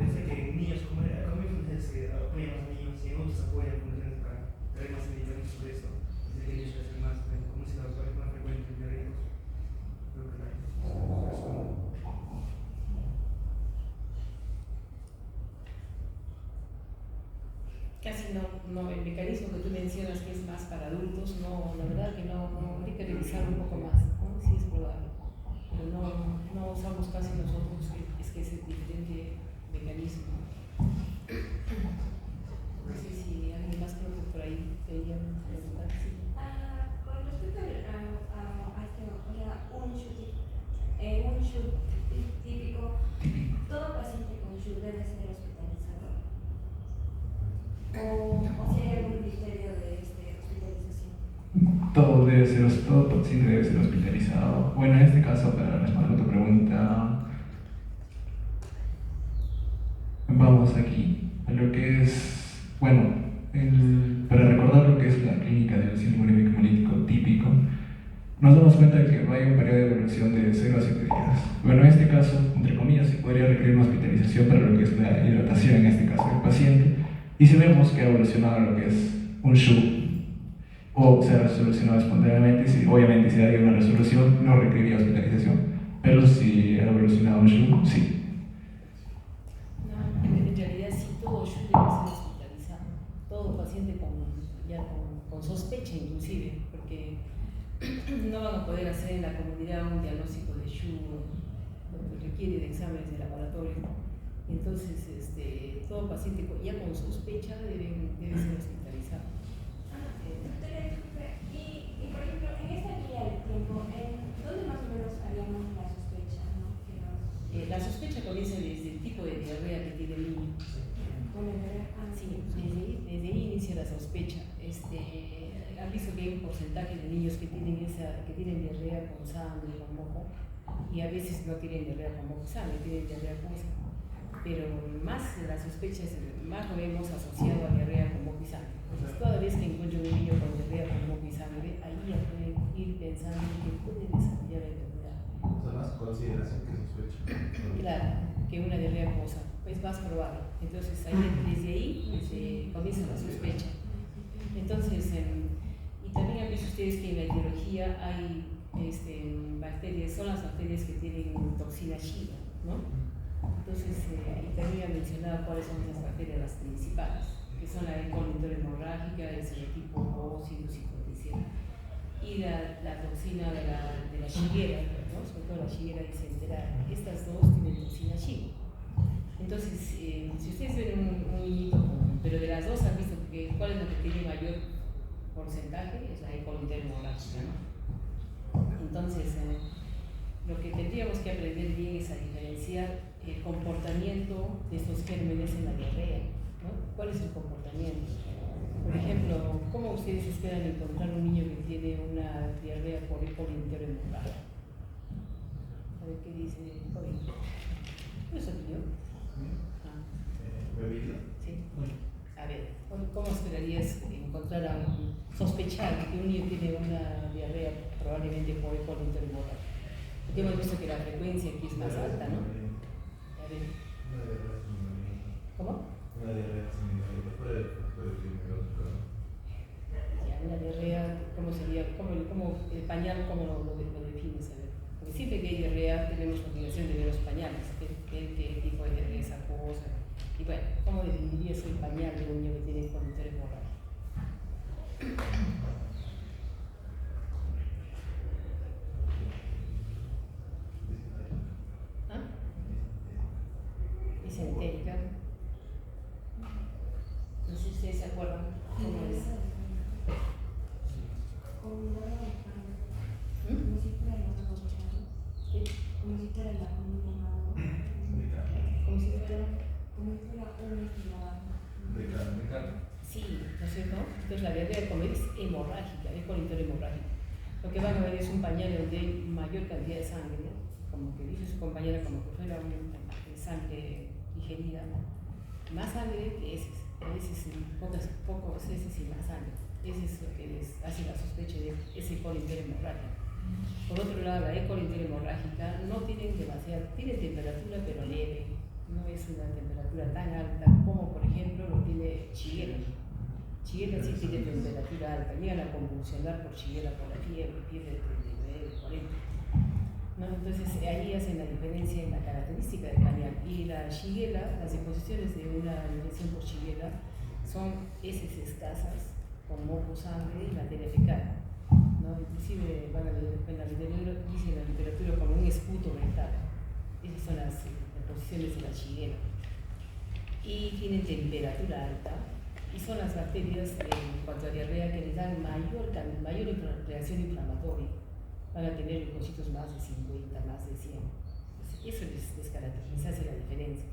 dice que en niños, como hay funciones que apoyan a los niños y en otros apoyan funciones para tener más medicamentos sobre esto. Dice que ellos hacen más, como si la doctora es más frecuente en diarreicos. Creo que la es común. Casi no, el mecanismo que tú mencionas que es más para adultos, no, la verdad que no, hay que revisar un poco más, ¿no? Sí es probable, pero no usamos casi nosotros, es que es diferente mecanismo. No sé si alguien más creo que por ahí quería preguntar. Sí. Con respecto a este, o sea, un SHU típico, todo paciente con SHU debe ser hospitalizado. O si hay algún criterio de hospitalización. Todo paciente debe ser hospitalizado. Bueno, en este caso, para responder a tu pregunta, vamos aquí a lo que es, bueno, para recordar lo que es la clínica del síndrome hemolítico típico, nos damos cuenta de que hay un periodo de evolución de 0 a 7 días. Bueno, en este caso, entre comillas, se podría requerir una hospitalización para lo que es la hidratación, en este caso del paciente, y si vemos que ha evolucionado a lo que es un SHU, o se ha resolucionado espontáneamente, obviamente si hay una resolución no requeriría hospitalización, pero si ha evolucionado un SHU, sí. No, en realidad sí, todo SHU debe ser hospitalizado, todo paciente con sospecha inclusive, porque no van a poder hacer en la comunidad un diagnóstico de SHU, que requiere de exámenes de laboratorio. Entonces, todo paciente ya con sospecha debe ser hospitalizado. Doctora, y por ejemplo, en esta guía del tiempo, ¿dónde más o menos haríamos la sospecha? ¿No? La sospecha comienza desde el tipo de diarrea que tiene el niño. Sí, desde ahí inicia la sospecha. Han visto que hay un porcentaje de niños que tienen diarrea con sangre, con moco, y a veces no tienen diarrea con moco y sangre, tienen diarrea acuosa. Pero más la sospecha más lo hemos asociado a diarrea con moco y sangre. Entonces, toda vez que encuentro un niño con diarrea con moco y sangre, ahí ya pueden ir pensando que puede desarrollar la enfermedad. O sea, más consideración que sospecha. Claro, que una diarrea acuosa es más probable. Entonces, desde ahí comienza la sospecha. Entonces, y también han visto ustedes que en la etiología hay bacterias, son las bacterias que tienen toxina Shiga, ¿no? Entonces, y también han mencionado cuáles son esas bacterias las principales, que son la E. coli hemorrágica, el serotipo O, Sidus 57, y la toxina de la Shigella, ¿no? Sobre todo la Shigella disenteraria. Estas dos tienen toxina Shiga. Entonces, si ustedes ven un niñito, pero de las dos han visto cuál es la que tiene mayor porcentaje, es la E. coli hemorrágica, ¿no? Entonces, lo que tendríamos que aprender bien es a diferenciar el comportamiento de estos gérmenes en la diarrea, ¿no? ¿Cuál es el comportamiento? Por ejemplo, ¿cómo ustedes esperan encontrar un niño que tiene una diarrea por E. coli hemorrágica? A ver qué dice Joven. ¿No es opinión? ¿Bebida? Sí. A ver, ¿cómo esperarías encontrar sospechar que un niño tiene una diarrea probablemente por E. coli hemorrágica? Porque hemos visto que la frecuencia aquí es más alta, ¿no? A ver. ¿Cómo? Una diarrea similar, fuera del factor epidemiológico. Ya, una diarrea, ¿cómo sería? El pañal, ¿cómo lo defines? A ver. Porque siempre que hay diarrea tenemos la obligación de ver los pañales, qué tipo de diarrea es acuosa. Y bueno, ¿cómo definirías el pañal de un niño que tiene coli hemorrágica? ¿Ah? Disentérica. No sé si ustedes se acuerdan cómo es. Como si fuera la familia. ¿Sí? Como si fuera la familia. Como si fuera. Como si fuera una estimada. De carne. Sí, ¿no es cierto? Entonces la diarrea como es hemorrágica, es coli hemorrágica. Lo que van a ver es un pañal donde hay mayor cantidad de sangre, ¿no? Como que dice su compañera, como que fuera una sangre digerida, ¿no? Más sangre que heces, a veces pocos heces y más sangre. Ese es lo que les hace la sospecha de ese colo interhemorrágico. Por otro lado, la E. coli interhemorrágica no tienen tiene temperatura pero leve, no es una temperatura tan alta como por ejemplo lo tiene Shigella. Shigella sí tiene temperatura alta, llegan a convulsionar por Shigella por la fiebre de 39, 40. ¿No? Entonces ahí hacen la diferencia en la característica del pañal. Y la Shigella, las exposiciones de una infección por Shigella son heces escasas, con moco, sangre y materia fecal, ¿no? Inclusive van a leer en la literatura como un esputo mental. Esas son las posiciones de la Shigella. Y tienen temperatura alta y son las bacterias en cuanto a diarrea que les dan mayor reacción inflamatoria. Van a tener leucocitos más de 50, más de 100. Eso les hace la diferencia.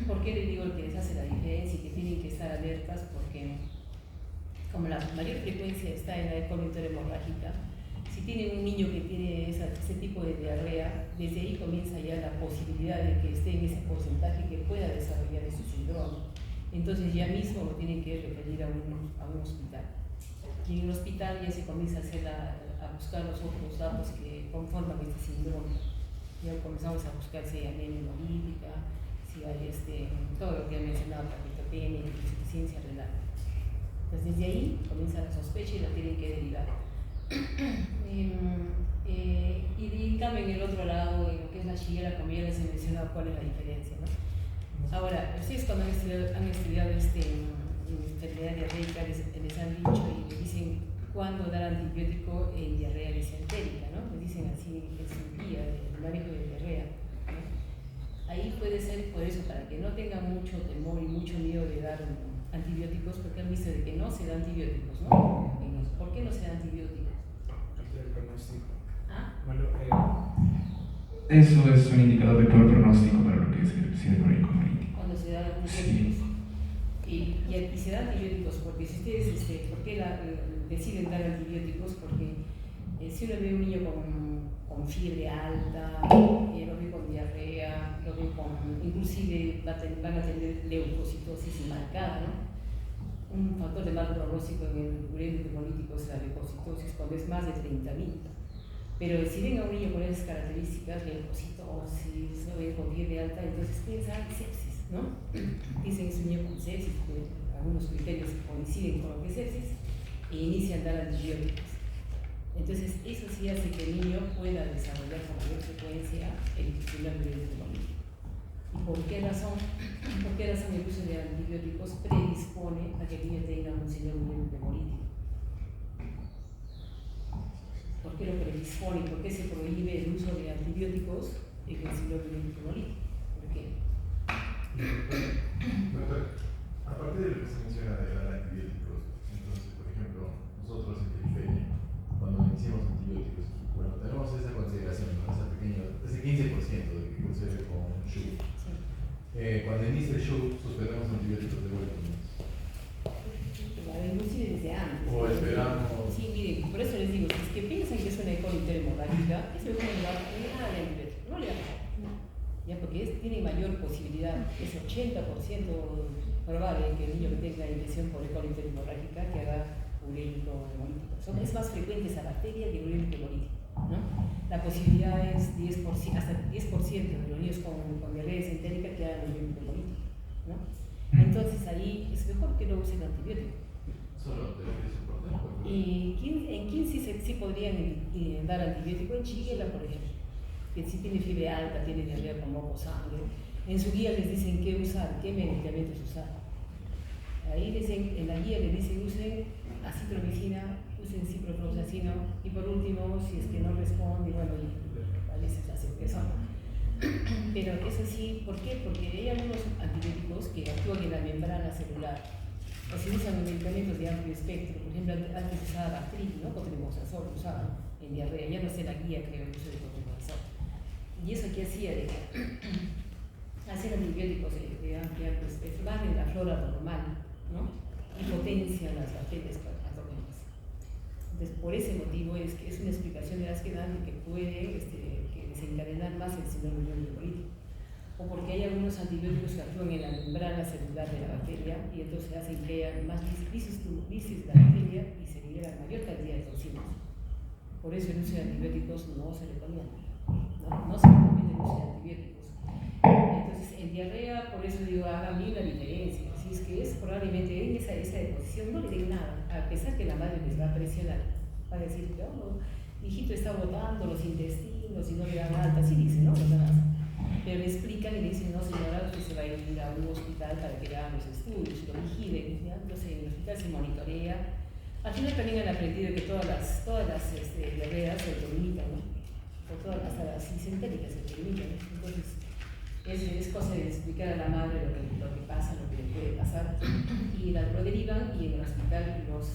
¿Por qué les digo que les hace la diferencia y que tienen que estar alertas? Porque como la mayor frecuencia está en la E. coli interhemorrágica, si tienen un niño que tiene ese tipo de diarrea, desde ahí comienza ya la posibilidad de que esté en ese porcentaje que pueda desarrollar ese síndrome. Entonces ya mismo lo tienen que referir a un hospital. Y en el hospital ya se comienza a buscar los otros datos que conforman este síndrome. Ya comenzamos a buscar si hay anemia hemolítica, si hay todo lo que he mencionado, plaquetopenia, insuficiencia renal. Entonces desde ahí comienza la sospecha y la tienen que derivar. Y también en el otro lado, en lo que es la Shigella, como ya les he mencionado, cuál es la diferencia, ¿no? Ahora, ustedes cuando han estudiado enfermedad diarreica les han dicho y les dicen cuándo dar antibiótico en diarrea disentérica, ¿no? Les dicen así en su guía de manejo de diarrea, ¿no? Ahí puede ser por eso, para que no tengan mucho temor y mucho miedo de dar antibióticos, porque han visto de que no se dan antibióticos, ¿no? ¿Por qué no se dan antibióticos? El pronóstico. ¿Ah? Bueno, eso es un indicador de peor pronóstico para lo que es el síndrome hemolítico. Cuando se dan antibióticos. Sí. Y se dan antibióticos porque si ustedes, ¿por qué deciden dar antibióticos? Porque si uno ve un niño con fiebre alta, lo ve con diarrea, lo ve inclusive van a tener leucocitosis marcada, ¿no? Un factor de mal pronóstico en el uremio hemolítico es la leucocitosis cuando es más de 30.000. Pero si ven a un niño con esas características, leucocitosis, lo ven con fiebre alta, entonces piensan sepsis, ¿no? Dicen que es un niño con sepsis, que algunos criterios coinciden con lo que es sepsis, e inician a dar antibióticos. Entonces, eso sí hace que el niño pueda desarrollar con mayor frecuencia el síndrome hemolítico. ¿Y por qué razón? El uso de antibióticos predispone a que el niño tenga un síndrome hemolítico? ¿Por qué lo predispone? ¿Por qué se prohíbe el uso de antibióticos en el síndrome hemolítico? ¿Por qué? Aparte de lo que se menciona de dar antibióticos, entonces, por ejemplo, nosotros en periferia, cuando iniciamos antibióticos, bueno, tenemos esa consideración, ¿no? Ese 15% de que procede con un SHU. Sí. Cuando inicia el SHU, suspendemos antibióticos de vuelta. Inclusive desde antes. O esperamos. Sí, miren, por eso les digo, si es que piensan que es una E. coli interhemorrágica, eso es nada de antibiótico, no le van a dar. Ya, porque tiene mayor posibilidad, es 80% probable que el niño que tenga infección por E. coli interhemorrágica que haga urémico hemolítico. Es más frecuente esa bacteria que el urémico hemolítico, ¿no? La posibilidad es 10%, hasta 10% de los niños con diarrea disentérica que hagan urémico hemolítico, ¿no? Entonces ahí es mejor que no usen antibiótico. Solo de soporte. Y en 15 sí podrían dar antibiótico, en Shigella, por ejemplo, que si tiene fiebre alta, tiene diarrea con moco, sangre. En su guía les dicen qué usar, qué medicamentos usar. Ahí en la guía les dicen usen acitromicina, usen ciprofloxacino y por último, si es que no responde, bueno, a veces hace que son. Pero eso sí, ¿por qué? Porque hay algunos antibióticos que actúan en la membrana celular. O se usan medicamentos de amplio espectro, por ejemplo, antes usaba Bactrim, ¿no? Cotrimoxazol, usaban en diarrea, ya no sé la guía, creo, el uso de cotrimoxazol. Y eso que hacía de hacer antibióticos de amplio espectro, van en la flora normal, ¿no? Y potencian las bacterias patógenas. Entonces, por ese motivo es que es una explicación de Askenazi que puede que desencadenar más el síndrome hemolítico. O porque hay algunos antibióticos que actúan en la membrana celular de la bacteria y entonces hacen que haya más lisis de la bacteria y se libera mayor cantidad de toxinas. Por eso el uso de antibióticos no se recomienda. No se recomienda el uso de antibióticos. Entonces, en diarrea, por eso digo, hagan bien la diferencia. Si es que es probablemente en esa deposición, no le den nada, a pesar que la madre les va a presionar. Va a decir que, oh, hijito está botando los intestinos y no le dan alta, así dice, ¿no? Los demás. Pero le explican y le dicen, no señora, usted se va a ir a un hospital para que le hagan los estudios, lo vigilen, ¿ya? Entonces en el hospital se monitorea. Al final también han aprendido que todas las diarreas se autolimitan, ¿no? O hasta las sintéticas se autolimitan, ¿no? Entonces es cosa de explicar a la madre lo que pasa, lo que le puede pasar, y lo derivan y en el hospital los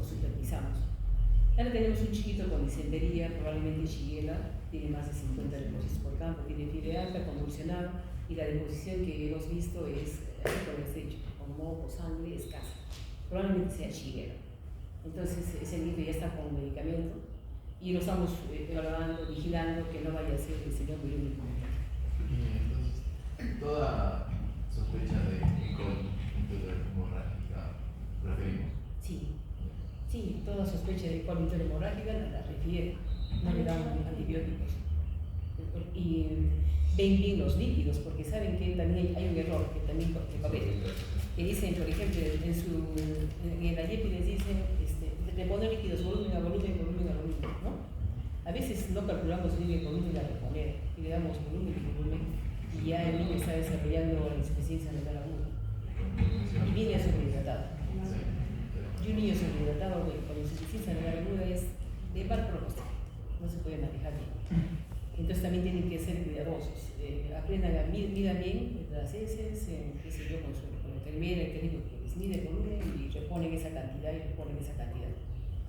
supervisamos. Ahora tenemos un chiquito con disentería, probablemente Shigella, tiene más de 50 depósitos por campo, tiene fiebre alta, convulsionado, y la deposición que hemos visto es por desecho, con moco, sangre escasa. Probablemente sea Shigella. Entonces ese niño ya está con medicamento y lo estamos evaluando, vigilando que no vaya a ser el señor bulímico. Entonces, toda sospecha de hemorrágica referimos. Sí, toda sospecha de colitis hemorrágica la refiere, no le dan antibióticos. Y ven bien los líquidos, porque saben que también hay un error que también cometen. Que dicen, por ejemplo, en la YEPI les dicen, le ponen líquidos volumen a volumen, ¿no? A veces no calculamos bien el volumen a reponer, y le damos volumen, y ya el niño está desarrollando la insuficiencia renal aguda. Y viene sobrehidratado. Y un niño sobrehidratado con insuficiencia renal aguda es de mal pronóstico, no se puede manejar bien. Entonces también tienen que ser cuidadosos, aprendan midan bien las heces, qué sé yo, con el enfermera, el técnico que les mide el volumen y reponen esa cantidad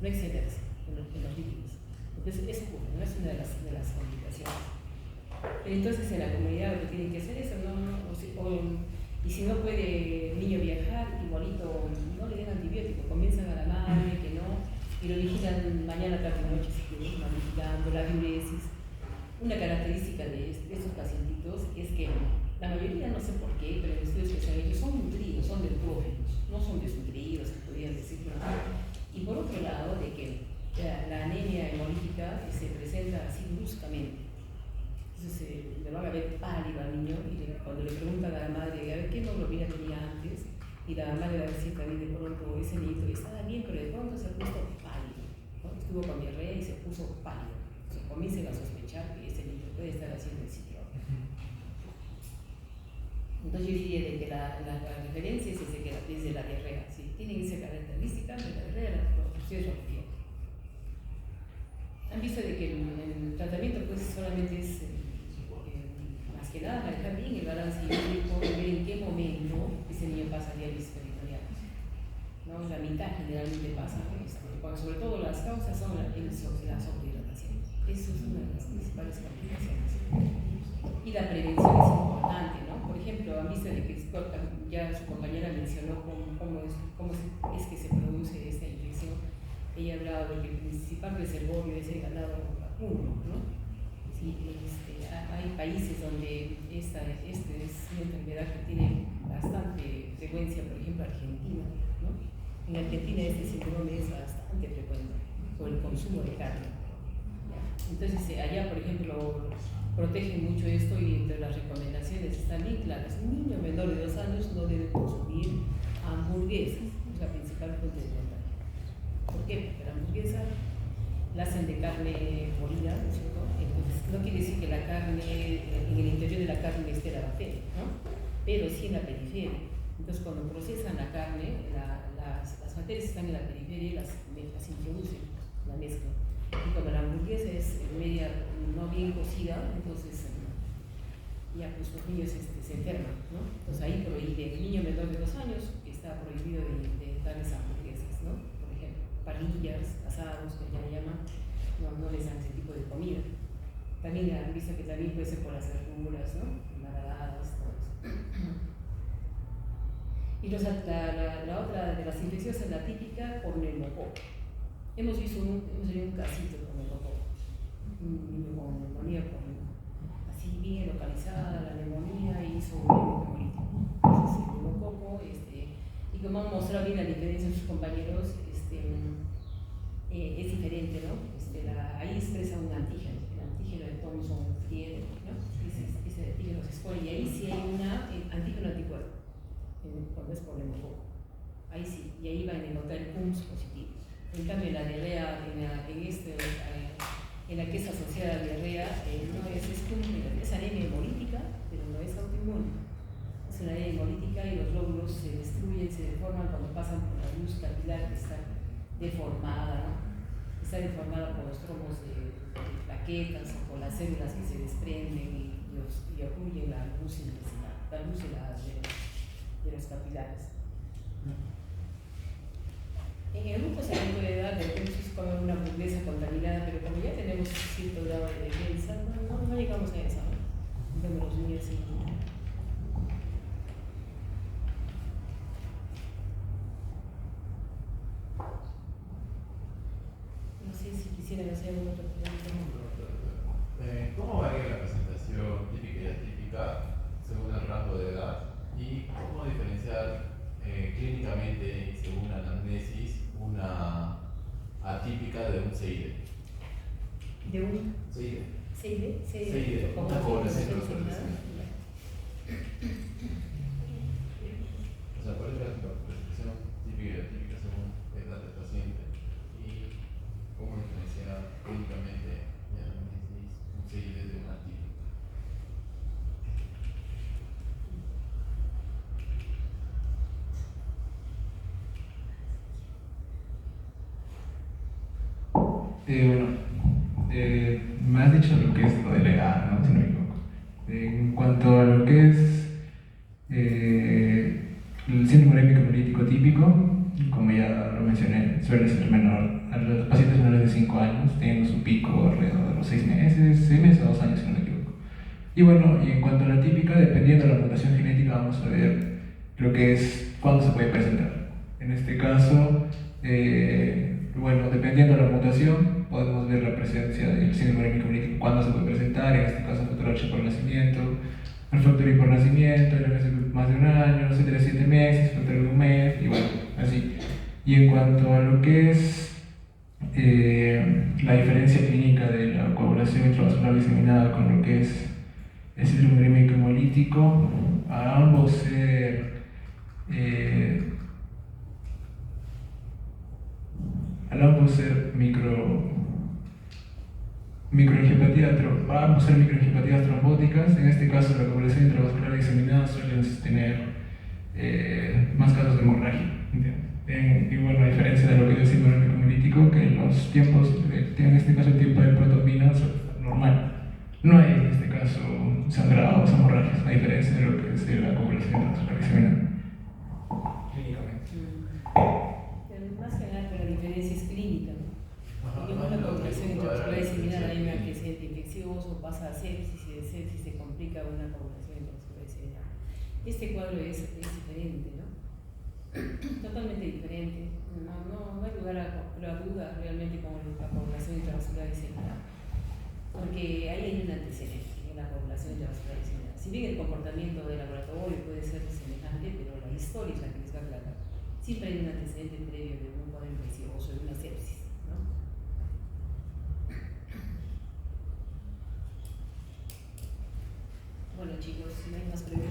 no excederse en los líquidos. Entonces eso ocurre, no es una de las complicaciones. Pero entonces en la comunidad lo que tienen que hacer es, y si no puede el niño viajar, igualito no le den antibiótico, comienzan a la madre que no, y lo vigilan mañana, tarde y noche, si quieren, van vigilando la diuresis. Una característica de estos pacientitos es que la mayoría, no sé por qué, pero en estudios que se han hecho, son nutridos, son neutrófilos, no son desnutridos, se podrían decir. Y por otro lado, de que la anemia hemolítica se presenta así bruscamente. Entonces le van a ver pálido al niño y cuando le preguntan a la madre, a ver qué hemoglobina tenía antes, y la madre va a decir también de pronto, ese niño estaba bien, pero de pronto se puso pálido, ¿no? Estuvo con diarrea y se puso pálido. Entonces comiencen a sospechar que ese niño puede estar haciendo el sitio. Entonces yo diría de que la referencia es desde la diarrea. Si tienen esa característica de la diarrea, ustedes lo refieren. Han visto de que el tratamiento pues solamente es más que nada manejar bien el balance hídrico, ver en qué momento ese niño pasa a diálisis peritoneal, ¿no? La mitad generalmente pasa, sobre todo las causas son la sobrehidratación. Eso es una de las principales complicaciones. Y la prevención es importante, ¿no? Por ejemplo, han visto de que ya su compañera mencionó cómo es que se produce esta infección. Ella ha hablado de que el principal reservorio es el ganado vacuno, ¿no? Sí, hay países donde esta es una enfermedad que tiene bastante frecuencia, por ejemplo Argentina, ¿no? En Argentina este síndrome es bastante frecuente por el consumo de carne. Entonces allá, por ejemplo, protegen mucho esto y entre las recomendaciones están bien claras. Un niño menor de 2 años no debe consumir hamburguesas, es la principal fuente de contagio. ¿Por qué? Porque la hamburguesa la hacen de carne molida, ¿no es cierto? Entonces no quiere decir que la carne, en el interior de la carne esté la bacteria, ¿no? Pero sí en la periferia. Entonces cuando procesan la carne, las bacterias están en la periferia y las introducen, la mezcla. Y como la hamburguesa es media no bien cocida, entonces ya pues los niños se enferman, ¿no? Entonces ahí prohíbe, el niño menor de 2 años está prohibido de darles hamburguesas, ¿no? Por ejemplo, parrillas, asados, que ya llaman, no les dan ese tipo de comida. También han visto que también puede ser por las verduras, ¿no? Maragadas, todo eso. Y la otra de las infecciones es la típica por neumococo. hemos tenido un casito con el doctor, un niño con neumonía, así bien localizada la neumonía, y hizo un neumonía político. Entonces, el neumococo, y como han mostrado bien la diferencia de sus compañeros, es diferente, ¿no? Ahí expresa un antígeno, el antígeno de Thomson-Friedel, ¿no? Ese antígeno se expone, y ahí sí hay un antígeno anticuerpo, cuando es por neumococo. Ahí sí, y ahí van a encontrar puntos positivos. En cambio, la diarrea, en la que es asociada a la diarrea, no es anemia hemolítica, pero no es autoinmune. Es una anemia hemolítica y los glóbulos se destruyen, se deforman cuando pasan por la luz capilar, que está deformada, ¿no? Está deformada por los tromos de plaquetas o por las células que se desprenden y ocluyen la luz de los capilares. En el grupo según de edad, de repente se come una hamburguesa contaminada, pero como ya tenemos cierto grado de defensa, no llegamos a eso, ¿no? Como los niños sí. No sé si quisieran hacer alguna otra pregunta. ¿Cómo varía la presentación típica y atípica según el rango de edad? ¿Y cómo diferenciar clínicamente, según la anamnesis, una atípica de un CIDE? ¿De un CIDE. CIDE? Una población transfronteriza. O sea, ¿cuál es la presentación típica y atípica según la edad del paciente? ¿Y cómo diferenciar clínicamente la anamnesis un CIDE de una atípica? Bueno, me has dicho lo que es lo de la edad, ¿no? Si no me equivoco. En cuanto a lo que es el síndrome urémico hemolítico típico, como ya lo mencioné, suele ser menor a los pacientes menores de 5 años, teniendo su pico alrededor de los 6 meses o 2 años, si no me equivoco. Y bueno, y en cuanto a la típica, dependiendo de la mutación genética, vamos a ver lo que es cuándo se puede presentar. En este caso, bueno, dependiendo de la mutación, podemos ver la presencia del síndrome urémico hemolítico, cuándo se puede presentar, en este caso factor H por nacimiento, el factor I por nacimiento, el más de 1 año, C de 7 meses, factor de 1 mes, y bueno, así. Y en cuanto a lo que es la diferencia clínica de la coagulación intravascular diseminada con lo que es el síndrome urémico hemolítico, a ambos ser microangiopatías trombóticas. En este caso, la coagulación intravascular diseminada suelen tener más casos de hemorragia. Y bueno, a diferencia de lo que es el síndrome urémico hemolítico, que los tiempos, en este caso el tiempo de protonina es normal. No hay en este caso sangrados, hemorragias, a diferencia de lo que es la coagulación intravascular diseminada. Clínicamente. Más que nada, pero la diferencia es clínica, ¿no? Digamos, la coagulación intravascular diseminada hay un antecedente infeccioso, pasa a sepsis, y de sepsis se complica una coagulación intravascular diseminada. Este cuadro es diferente, ¿no? Totalmente diferente. No hay lugar a la duda realmente con la coagulación intravascular diseminada, porque ahí hay un antecedente en la coagulación intravascular diseminada. Si bien el comportamiento del laboratorio puede ser semejante, pero la historia es la que les va a aclarar. Siempre hay un antecedente previo de un cuadro infeccioso, de una sepsis, ¿no? Bueno, chicos, no hay más preguntas.